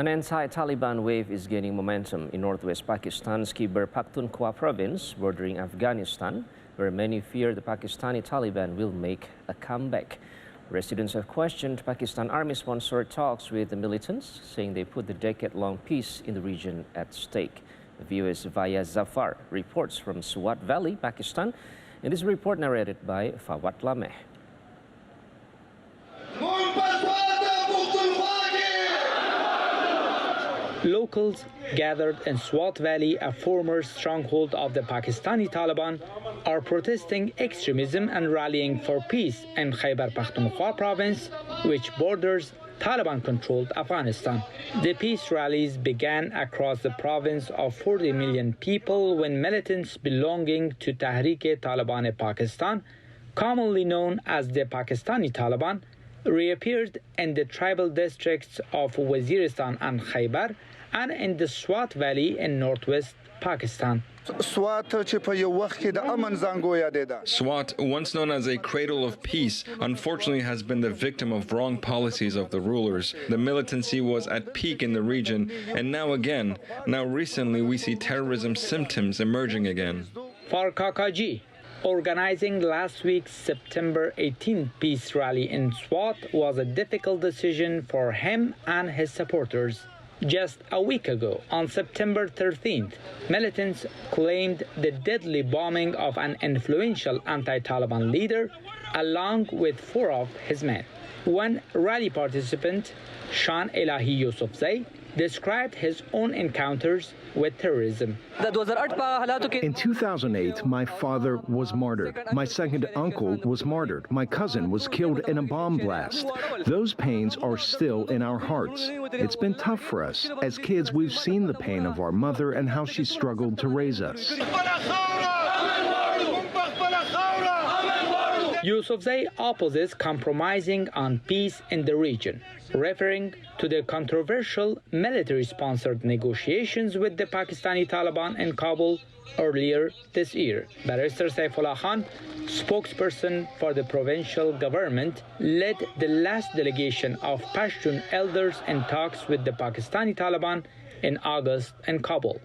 An anti-Taliban wave is gaining momentum in northwest Pakistan's Khyber Pakhtunkhwa province, bordering Afghanistan, where many fear the Pakistani Taliban will make a comeback. Residents have questioned Pakistan Army-sponsored talks with the militants, saying they put the decade-long peace in the region at stake. The viewers via Zafar reports from Swat Valley, Pakistan, and this report narrated by Fawad Lameh. Locals gathered in Swat Valley, a former stronghold of the Pakistani Taliban, are protesting extremism and rallying for peace in Khyber Pakhtunkhwa province, which borders Taliban-controlled Afghanistan. The peace rallies began across the province of 40 million people when militants belonging to Tehreek-e-Taliban Pakistan, commonly known as the Pakistani Taliban, reappeared in the tribal districts of Waziristan and Khyber and in the Swat Valley in northwest Pakistan. Swat, once known as a cradle of peace, unfortunately has been the victim of wrong policies of the rulers. The militancy was at peak in the region, and now recently we see terrorism symptoms emerging again. For Kakaji, organizing last week's September 18th peace rally in Swat was a difficult decision for him and his supporters. Just a week ago, on September 13th, militants claimed the deadly bombing of an influential anti-Taliban leader along with 4 of his men. One rally participant, Shan Elahi Yusufzai, described his own encounters with terrorism. In 2008, my father was martyred. My second uncle was martyred. My cousin was killed in a bomb blast. Those pains are still in our hearts. It's been tough for us. As kids, we've seen the pain of our mother and how she struggled to raise us. Yusufzai opposes compromising on peace in the region, referring to the controversial military-sponsored negotiations with the Pakistani Taliban in Kabul earlier this year. Barrister Saifullah Khan, spokesperson for the provincial government, led the last delegation of Pashtun elders in talks with the Pakistani Taliban in August in Kabul.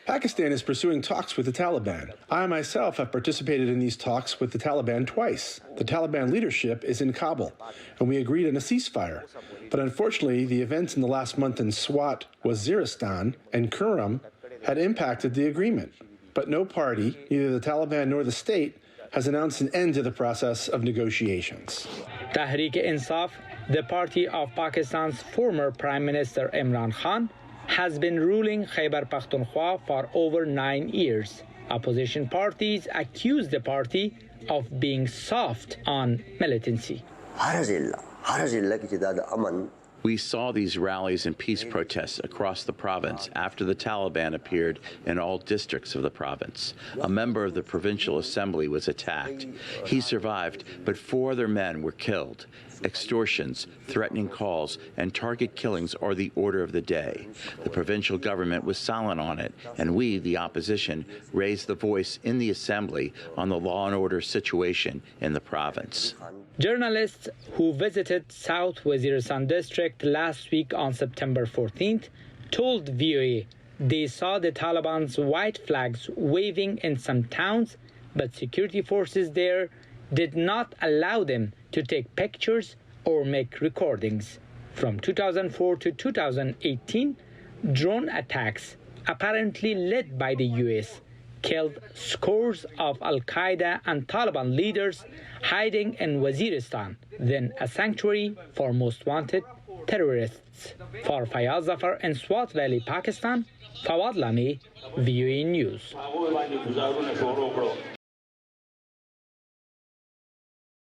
Pakistan is pursuing talks with the Taliban. I myself have participated in these talks with the Taliban twice. The Taliban leadership is in Kabul, and we agreed on a ceasefire. But unfortunately, the events in the last month in Swat, Waziristan, and Kurram had impacted the agreement. But no party, neither the Taliban nor the state, has announced an end to the process of negotiations. Tehreek-e-Insaf, the party of Pakistan's former Prime Minister Imran Khan, has been ruling Khyber Pakhtunkhwa for over 9 years. Opposition parties accuse the party of being soft on militancy. We saw these rallies and peace protests across the province after the Taliban appeared in all districts of the province. A member of the provincial assembly was attacked. He survived, but 4 other men were killed. Extortions, threatening calls, and target killings are the order of the day. The provincial government was silent on it, and we, the opposition, raised the voice in the assembly on the law and order situation in the province. Journalists who visited South Waziristan district last week on September 14th told VOA they saw the Taliban's white flags waving in some towns, but security forces there did not allow them to take pictures or make recordings. From 2004 to 2018, drone attacks, apparently led by the U.S., killed scores of Al-Qaeda and Taliban leaders hiding in Waziristan, then a sanctuary for most wanted terrorists. For Fayaz Zafar in Swat Valley, Pakistan, Fawad Lameh, VOA News.